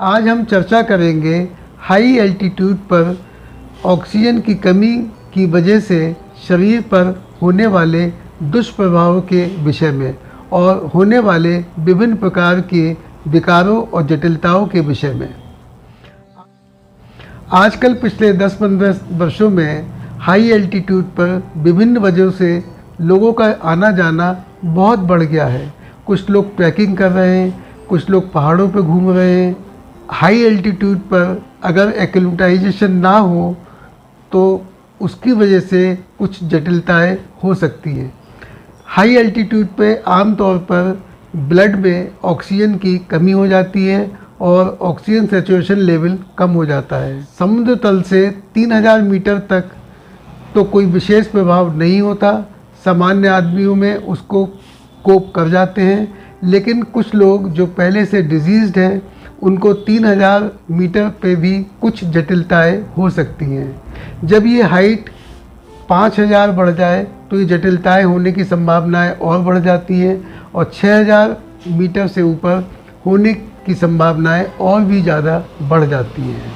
आज हम चर्चा करेंगे हाई एल्टीट्यूड पर ऑक्सीजन की कमी की वजह से शरीर पर होने वाले दुष्प्रभावों के विषय में और होने वाले विभिन्न प्रकार के विकारों और जटिलताओं के विषय में। आजकल पिछले 10-15 वर्षों में हाई एल्टीट्यूड पर विभिन्न वजहों से लोगों का आना जाना बहुत बढ़ गया है। कुछ लोग ट्रैकिंग कर रहे हैं, कुछ लोग पहाड़ों पर घूम रहे हैं। हाई एल्टीट्यूड पर अगर एक्लिमेटाइजेशन ना हो तो उसकी वजह से कुछ जटिलताएं हो सकती हैं। हाई एल्टीट्यूड पे आमतौर पर ब्लड में ऑक्सीजन की कमी हो जाती है और ऑक्सीजन सैचुरेशन लेवल कम हो जाता है। समुद्र तल से 3000 मीटर तक तो कोई विशेष प्रभाव नहीं होता, सामान्य आदमियों में उसको कोप कर जाते हैं, लेकिन कुछ लोग जो पहले से डिजीज़्ड हैं उनको 3000 मीटर पे भी कुछ जटिलताएं हो सकती हैं। जब ये हाइट 5000 बढ़ जाए तो ये जटिलताएं होने की संभावनाएं और बढ़ जाती हैं और 6000 मीटर से ऊपर होने की संभावनाएं और भी ज़्यादा बढ़ जाती हैं।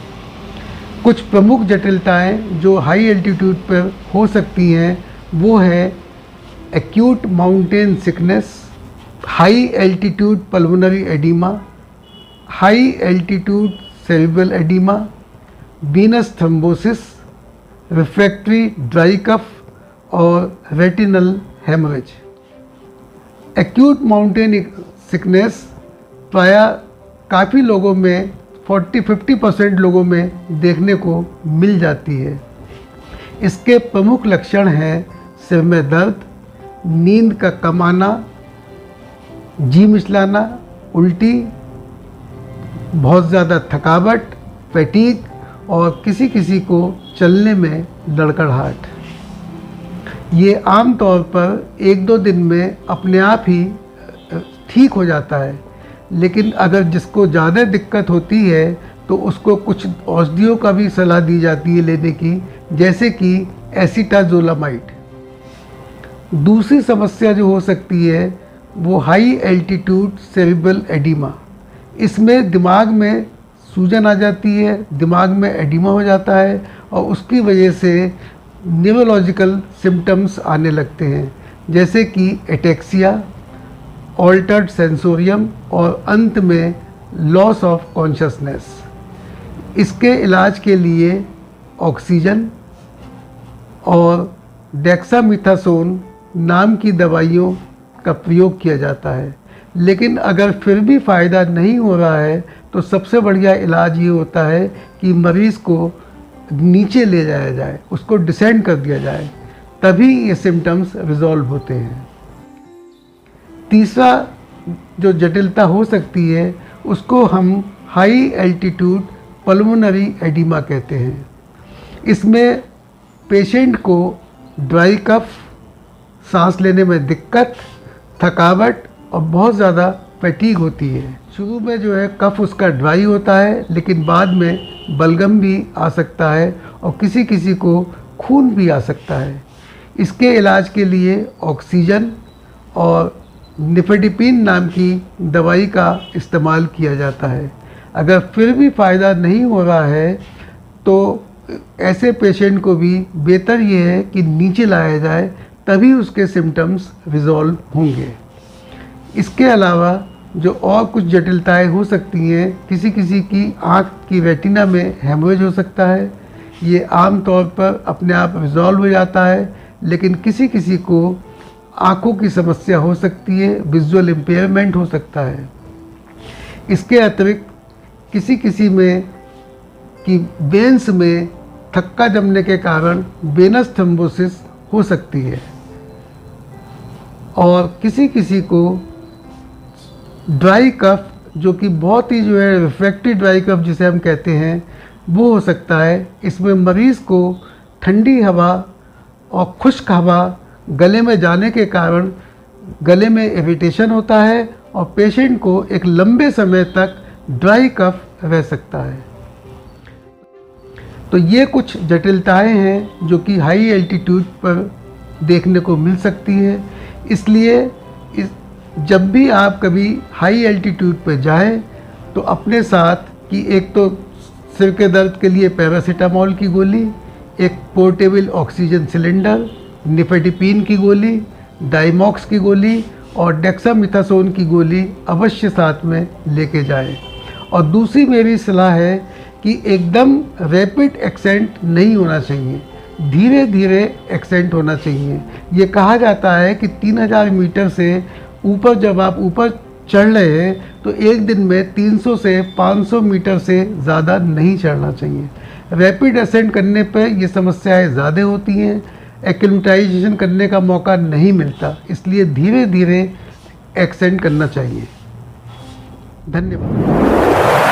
कुछ प्रमुख जटिलताएं जो हाई एल्टीट्यूड पर हो सकती हैं वो है acute mountain sickness, high altitude pulmonary oedema, high altitude cerebral oedema, venous thrombosis, refractory dry cough और retinal haemorrhage. Acute mountain sickness प्रायः काफ़ी लोगों में 40-50% लोगों में देखने को मिल जाती है। इसके प्रमुख लक्षण हैं सिर में दर्द, नींद का कम आना, जी मिचलाना, उल्टी, बहुत ज़्यादा थकावट, फैटीग और किसी किसी को चलने में लड़खड़ाहट। ये आम तौर पर 1-2 दिन में अपने आप ही ठीक हो जाता है, लेकिन अगर जिसको ज़्यादा दिक्कत होती है तो उसको कुछ औषधियों का भी सलाह दी जाती है लेने की, जैसे कि एसिटाज़ोलामाइड। दूसरी समस्या जो हो सकती है वो हाई एल्टीट्यूड सेरिब्रल एडिमा। इसमें दिमाग में सूजन आ जाती है, दिमाग में एडिमा हो जाता है और उसकी वजह से न्यूरोलॉजिकल सिम्टम्स आने लगते हैं, जैसे कि एटेक्सिया, ऑल्टर्ड सेंसोरियम और अंत में लॉस ऑफ कॉन्शसनेस। इसके इलाज के लिए ऑक्सीजन और डेक्सामेथासोन नाम की दवाइयों का प्रयोग किया जाता है, लेकिन अगर फिर भी फ़ायदा नहीं हो रहा है तो सबसे बढ़िया इलाज ये होता है कि मरीज़ को नीचे ले जाया जाए, उसको डिसेंड कर दिया जाए, तभी ये सिम्टम्स रिजॉल्व होते हैं। तीसरा जो जटिलता हो सकती है उसको हम हाई एल्टीट्यूड पल्मोनरी एडिमा कहते हैं। इसमें पेशेंट को ड्राई कफ, सांस लेने में दिक्कत, थकावट और बहुत ज़्यादा फैटीग होती है। शुरू में जो है कफ उसका ड्राई होता है, लेकिन बाद में बलगम भी आ सकता है और किसी किसी को खून भी आ सकता है। इसके इलाज के लिए ऑक्सीजन और निफेडिपिन नाम की दवाई का इस्तेमाल किया जाता है। अगर फिर भी फ़ायदा नहीं हो रहा है तो ऐसे पेशेंट को भी बेहतर ये है कि नीचे लाया जाए, तभी उसके सिम्टम्स रिजॉल्व होंगे। इसके अलावा जो और कुछ जटिलताएं हो सकती हैं, किसी किसी की आँख की रेटिना में हेमरेज हो सकता है। ये आम तौर पर अपने आप रिजॉल्व हो जाता है, लेकिन किसी किसी को आँखों की समस्या हो सकती है, विजुअल इम्पेयरमेंट हो सकता है। इसके अतिरिक्त किसी किसी में कि वेन्स में थक्का जमने के कारण वेनस थ्रोम्बोसिस हो सकती है और किसी किसी को ड्राई कफ, जो कि बहुत ही जो है रिफ्रैक्टरी ड्राई कफ जिसे हम कहते हैं, वो हो सकता है। इसमें मरीज़ को ठंडी हवा और खुश्क हवा गले में जाने के कारण गले में इरिटेशन होता है और पेशेंट को एक लंबे समय तक ड्राई कफ रह सकता है। तो ये कुछ जटिलताएं हैं जो कि हाई एल्टीट्यूड पर देखने को मिल सकती है। इसलिए जब भी आप कभी हाई एल्टीट्यूड पर जाएं तो अपने साथ कि एक तो सिर के दर्द के लिए पैरासीटामोल की गोली, एक पोर्टेबल ऑक्सीजन सिलेंडर, निफेडिपिन की गोली, डाइमॉक्स की गोली और डेक्सामिथासोन की गोली अवश्य साथ में लेके जाएं। और दूसरी मेरी सलाह है कि एकदम रैपिड एक्सेंट नहीं होना चाहिए, धीरे धीरे एक्सेंट होना चाहिए। ये कहा जाता है कि 3000 मीटर से ऊपर जब आप ऊपर चढ़ रहे हैं तो एक दिन में 300 से 500 मीटर से ज़्यादा नहीं चढ़ना चाहिए। रैपिड असेंट करने पर ये समस्याएं ज़्यादा होती हैं, एक्लिमेटाइजेशन करने का मौका नहीं मिलता, इसलिए धीरे धीरे एक्सेंट करना चाहिए। धन्यवाद।